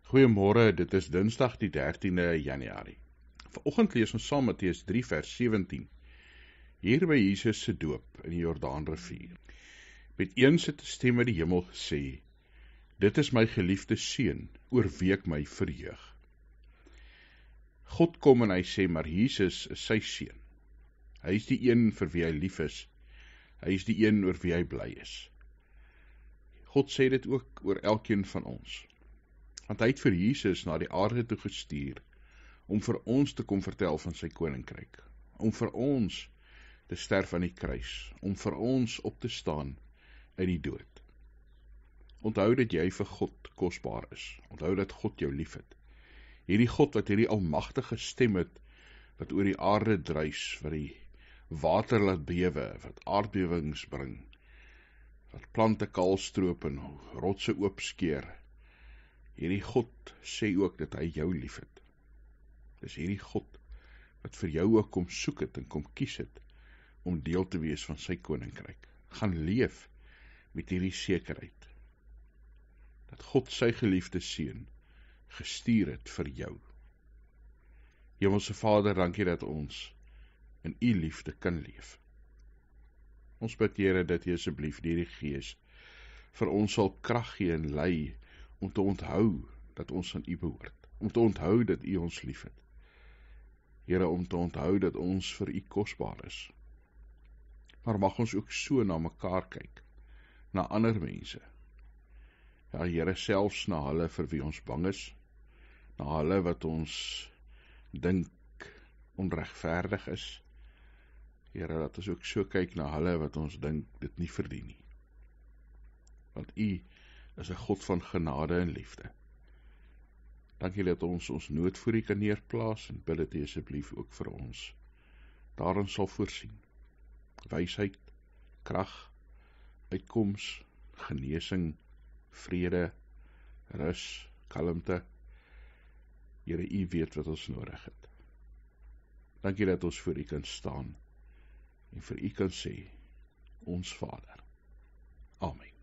Goeiemôre, dit is Dinsdag die 13de Januarie. Vanoggend lees ons saam Matteus 3 vers 17. Hier by Jesus se doop in die Jordaanrivier. Met een sit 'n stem uit die hemel gesê: Dit is my geliefde seun, oor wie ek my verheug. God kom en hy sê, maar Jesus is sy seun. Hy is die een vir wie hy lief is. Hy is die een oor wie hy bly is. God sê dit ook oor elkeen van ons. Want hy het vir Jesus na die aarde toe gestuur, om vir ons te kom vertel van sy koninkryk, om vir ons te sterf aan die kruis, om vir ons op te staan uit die dood. Onthou dat jy vir God kosbaar is, onthou dat God jou lief het. Hierdie God wat hierdie almagtige stem het, wat oor die aarde druis, wat die water laat bewe, wat aardbewings bring, wat plante kaalstroop en rotse oopskeer. Hierdie God sê ook dat hy jou lief het. Dis hierdie God wat vir jou ook kom soek het en kom kies het om deel te wees van sy koninkryk. Gaan leef met hierdie sekerheid dat God sy geliefde seun gestuur het vir jou. Hemelse Vader, dankie dat ons in u liefde kan leef. Ons bid, Here, dat u asseblief deur die Gees vir ons sal krag gee en lei om te onthou dat ons aan u behoort, om te onthou dat u ons lief het. Here, om te onthou dat ons vir u kosbaar is. Maar mag ons ook so na mekaar kyk, na ander mense. Ja, Here, selfs na hulle vir wie ons bang is, na hulle wat ons dink onregverdig is. Here, dat ons ook so kyk na hulle wat ons dink dit nie verdien nie. Want u is 'n God van genade en liefde. Dankie dat ons nood voor u kan neerplaas en bid dat u asseblief ook vir ons daarin sal voorsien. Wysheid, krag, uitkoms, genesing, vrede, rus, kalmte. Here, u weet wat ons nodig het. Dankie dat ons voor u kan staan en vir u kan sê, ons Vader. Amen.